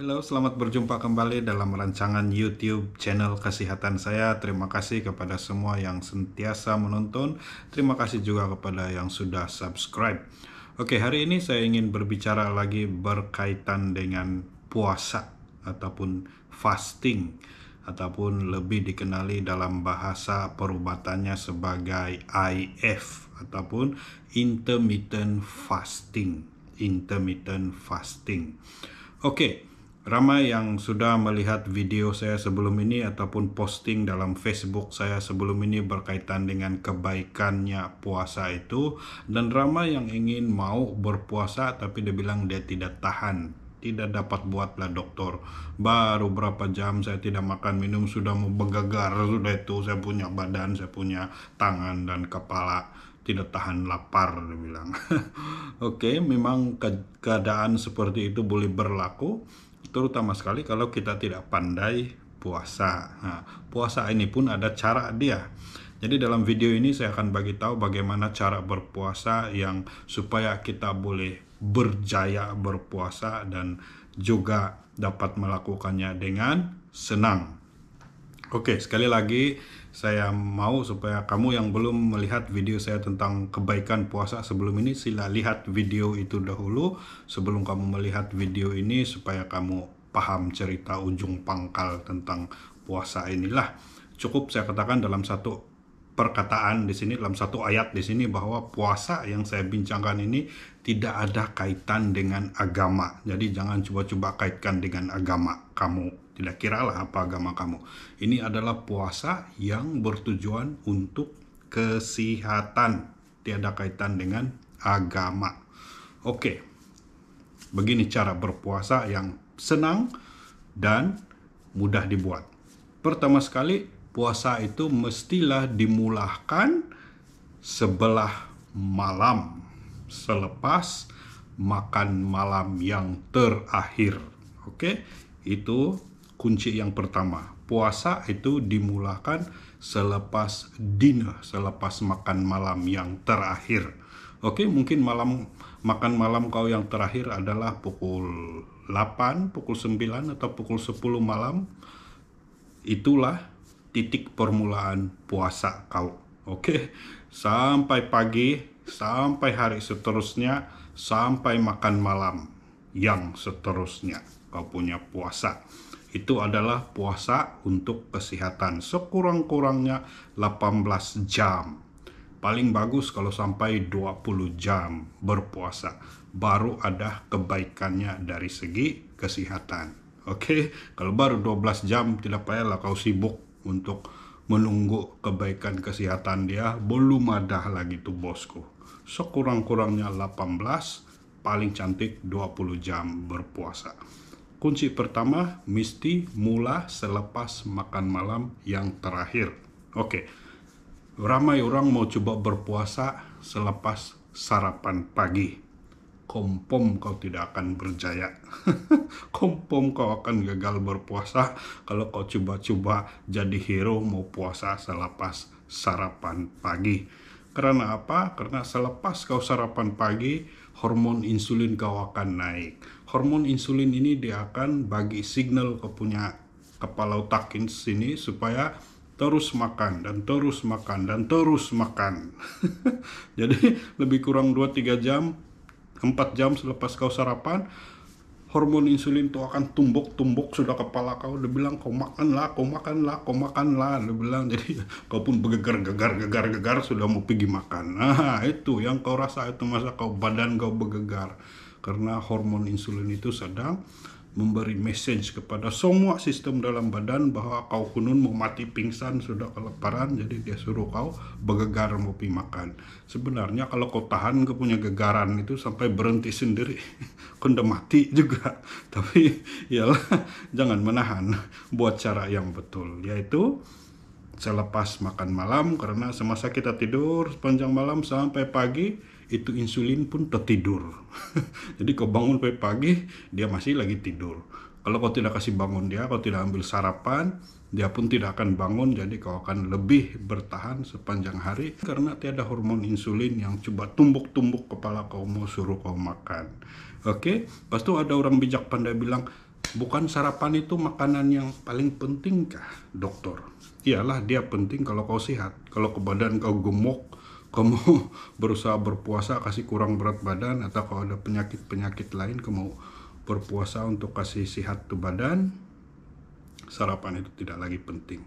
Halo, selamat berjumpa kembali dalam rancangan YouTube channel Kesehatan saya. Terima kasih kepada semua yang sentiasa menonton. Terima kasih juga kepada yang sudah subscribe. Oke, hari ini saya ingin berbicara lagi berkaitan dengan puasa ataupun fasting, ataupun lebih dikenali dalam bahasa perubatannya sebagai IF ataupun intermittent fasting. Intermittent fasting. Oke, ramai yang sudah melihat video saya sebelum ini ataupun posting dalam Facebook saya sebelum ini berkaitan dengan kebaikannya puasa itu, dan ramai yang ingin mau berpuasa tapi dia bilang dia tidak tahan, tidak dapat buatlah dokter. Baru berapa jam saya tidak makan minum sudah mau bergegar, sudah itu saya punya badan, saya punya tangan dan kepala tidak tahan lapar, dia bilang. Oke, memang keadaan seperti itu boleh berlaku, terutama sekali kalau kita tidak pandai puasa. Nah, puasa ini pun ada cara dia. Jadi dalam video ini saya akan bagi tahu bagaimana cara berpuasa yang supaya kita boleh berjaya berpuasa dan juga dapat melakukannya dengan senang. Oke, sekali lagi saya mau supaya kamu yang belum melihat video saya tentang kebaikan puasa sebelum ini, sila lihat video itu dahulu sebelum kamu melihat video ini supaya kamu paham cerita ujung pangkal tentang puasa inilah. Cukup saya katakan dalam satu perkataan di sini, dalam satu ayat di sini, bahwa puasa yang saya bincangkan ini tidak ada kaitan dengan agama. Jadi jangan coba-coba kaitkan dengan agama kamu. Tidak kiralah apa agama kamu. Ini adalah puasa yang bertujuan untuk kesehatan. Tiada kaitan dengan agama. Oke, begini cara berpuasa yang senang dan mudah dibuat. Pertama sekali, puasa itu mestilah dimulakan sebelah malam, selepas makan malam yang terakhir. Oke, itu kunci yang pertama. Puasa itu dimulakan selepas dinner, selepas makan malam yang terakhir. Oke, mungkin makan malam kau yang terakhir adalah pukul 8, pukul 9 atau pukul 10 malam. Itulah titik permulaan puasa kau. Oke, sampai pagi, sampai hari seterusnya, sampai makan malam yang seterusnya kau punya puasa. Itu adalah puasa untuk kesehatan. Sekurang-kurangnya 18 jam. Paling bagus kalau sampai 20 jam berpuasa. Baru ada kebaikannya dari segi kesehatan. Oke, kalau baru 12 jam tidak payahlah kau sibuk untuk menunggu kebaikan kesehatan dia. Belum ada lagi tuh bosku. Sekurang-kurangnya 18, paling cantik 20 jam berpuasa. Kunci pertama, mesti mula selepas makan malam yang terakhir. Oke, ramai orang mau coba berpuasa selepas sarapan pagi. Kompom kau tidak akan berjaya. Kompom kau akan gagal berpuasa kalau kau coba-coba jadi hero mau puasa selepas sarapan pagi. Karena apa? Karena selepas kau sarapan pagi, hormon insulin kau akan naik. Hormon insulin ini dia akan bagi signal ke punya kepala otak sini supaya terus makan dan terus makan dan terus makan. Jadi lebih kurang 2-3 jam, 4 jam selepas kau sarapan, hormon insulin itu akan tumbuk-tumbuk sudah kepala kau. Dia bilang kau makanlah, kau makanlah, kau makanlah. Dia bilang jadi kau pun bergegar sudah mau pergi makan. Nah itu yang kau rasa itu masa kau badan kau bergegar. Karena hormon insulin itu sedang memberi message kepada semua sistem dalam badan bahwa kau kunun mau mati pingsan sudah kelaparan, jadi dia suruh kau bergegar mau pergi makan. Sebenarnya kalau kau tahan kau punya gegaran itu sampai berhenti sendiri kau udah mati juga. Tapi yalah, jangan menahan, buat cara yang betul, yaitu selepas makan malam. Karena semasa kita tidur sepanjang malam sampai pagi itu insulin pun tertidur. Jadi kau bangun pagi dia masih lagi tidur. Kalau kau tidak kasih bangun dia, kau tidak ambil sarapan, dia pun tidak akan bangun. Jadi kau akan lebih bertahan sepanjang hari karena tiada hormon insulin yang coba tumbuk-tumbuk kepala kau mau suruh kau makan. Oke, lepas itu ada orang bijak pandai bilang, Bukan sarapan itu makanan yang paling penting kah, dokter? Iyalah, dia penting kalau kau sehat. Kalau ke badan kau gemuk, kamu berusaha berpuasa kasih kurang berat badan, atau kalau ada penyakit-penyakit lain kamu berpuasa untuk kasih sehat tuh badan, sarapan itu tidak lagi penting.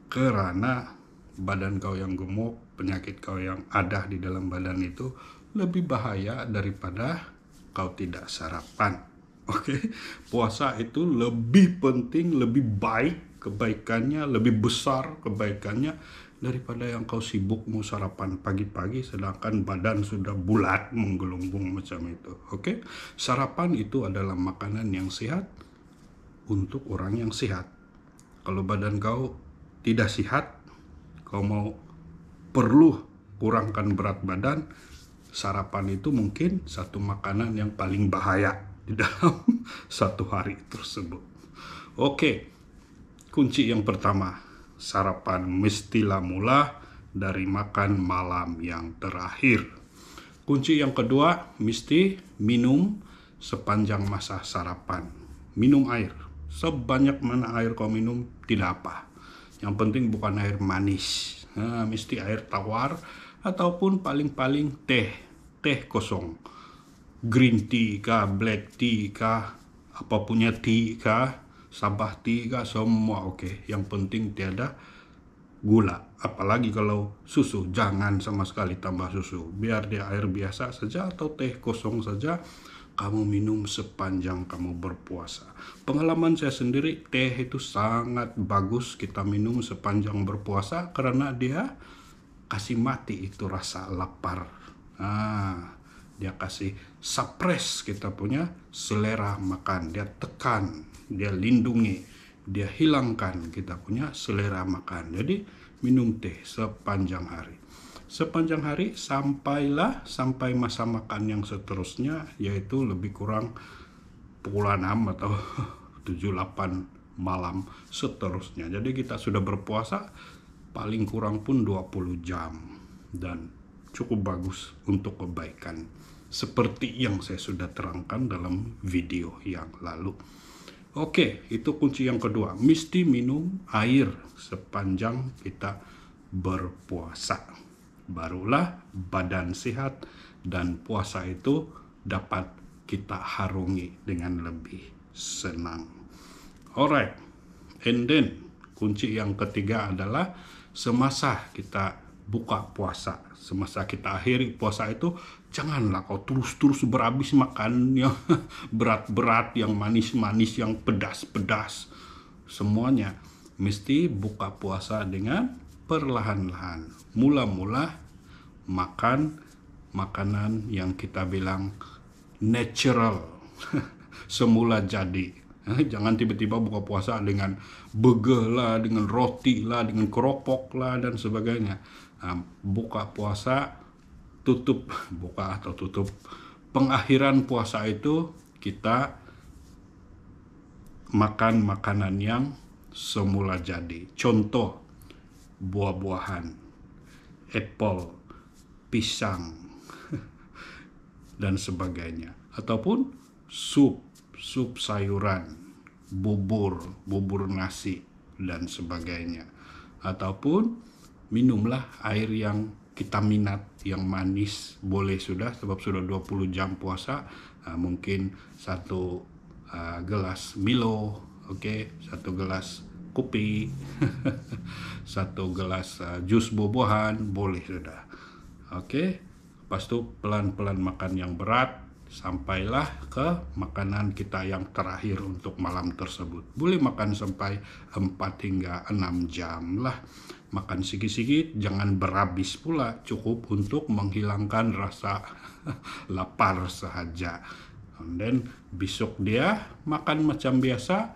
Karena badan kau yang gemuk, penyakit kau yang ada di dalam badan itu lebih bahaya daripada kau tidak sarapan. Oke, puasa itu lebih penting, lebih baik kebaikannya, lebih besar kebaikannya daripada yang kau sibuk mau sarapan pagi-pagi sedangkan badan sudah bulat menggelembung macam itu. Oke, sarapan itu adalah makanan yang sehat untuk orang yang sehat. Kalau badan kau tidak sehat, kau mau perlu kurangkan berat badan, sarapan itu mungkin satu makanan yang paling bahaya di dalam satu hari tersebut. Oke, kunci yang pertama, sarapan mestilah mula dari makan malam yang terakhir. Kunci yang kedua, mesti minum sepanjang masa sarapan. Minum air, sebanyak mana air kau minum tidak apa. Yang penting bukan air manis. Nah, mesti air tawar ataupun paling-paling teh kosong. Green tea kah, black tea kah, apa punya tea kah, sabah tea kah, semua oke. Yang penting tiada gula. Apalagi kalau susu, jangan sama sekali tambah susu. Biar dia air biasa saja atau teh kosong saja kamu minum sepanjang kamu berpuasa. Pengalaman saya sendiri, teh itu sangat bagus kita minum sepanjang berpuasa karena dia kasih mati itu rasa lapar. Dia kasih suppress kita punya selera makan, dia tekan, dia lindungi, dia hilangkan kita punya selera makan. Jadi minum teh sepanjang hari. Sepanjang hari sampai masa makan yang seterusnya, yaitu lebih kurang pukul 6 atau 7-8 malam seterusnya. Jadi kita sudah berpuasa paling kurang pun 20 jam dan cukup bagus untuk kebaikan. Seperti yang saya sudah terangkan dalam video yang lalu. Oke, itu kunci yang kedua. Mesti minum air sepanjang kita berpuasa. Barulah badan sehat dan puasa itu dapat kita harungi dengan lebih senang. Alright, and then kunci yang ketiga adalah semasa kita buka puasa, semasa kita akhiri puasa itu, janganlah kau terus berhabis makan yang berat-berat, yang manis-manis, yang pedas-pedas. Semuanya mesti buka puasa dengan perlahan-lahan. Mula-mula makan makanan yang kita bilang natural, semula jadi. Jangan tiba-tiba buka puasa dengan burger lah, dengan roti lah, dengan keropok lah, dan sebagainya. Buka puasa, buka atau tutup. Pengakhiran puasa itu kita makan makanan yang semula jadi. Contoh, buah-buahan, apple, pisang, dan sebagainya. Ataupun sup sayuran, bubur nasi, dan sebagainya. Ataupun minumlah air yang kita minat, yang manis, boleh sudah, sebab sudah 20 jam puasa. Mungkin satu gelas Milo, satu gelas kopi, satu gelas jus buah-buahan, boleh sudah. Lepas itu pelan-pelan makan yang berat, sampailah ke makanan kita yang terakhir untuk malam tersebut. Boleh makan sampai 4 hingga 6 jam lah. Makan sikit-sikit, jangan berhabis pula, cukup untuk menghilangkan rasa lapar sahaja. Dan besok dia makan macam biasa.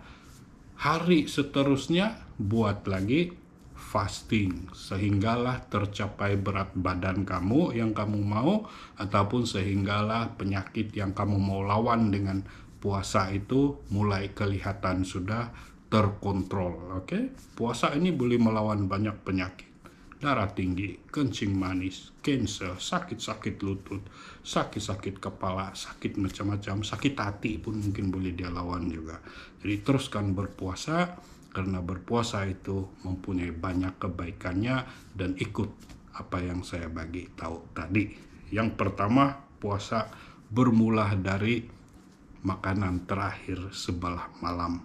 Hari seterusnya buat lagi fasting, sehinggalah tercapai berat badan kamu yang kamu mau, ataupun sehinggalah penyakit yang kamu mau lawan dengan puasa itu mulai kelihatan sudah terkontrol. Puasa ini boleh melawan banyak penyakit. darah tinggi, kencing manis, cancer, sakit-sakit lutut, sakit-sakit kepala, sakit macam-macam, sakit hati pun mungkin boleh dia lawan juga. Jadi teruskan berpuasa, karena berpuasa itu mempunyai banyak kebaikannya, dan ikut apa yang saya bagi tahu tadi. Yang pertama, puasa bermula dari makanan terakhir sebelah malam.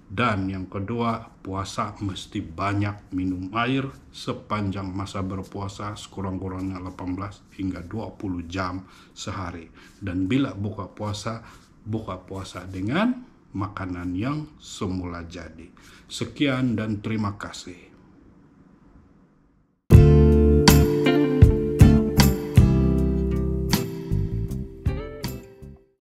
Dan yang kedua, puasa mesti banyak minum air sepanjang masa berpuasa, sekurang-kurangnya 18 hingga 20 jam sehari. Dan bila buka puasa dengan makanan yang semula jadi. Sekian dan terima kasih.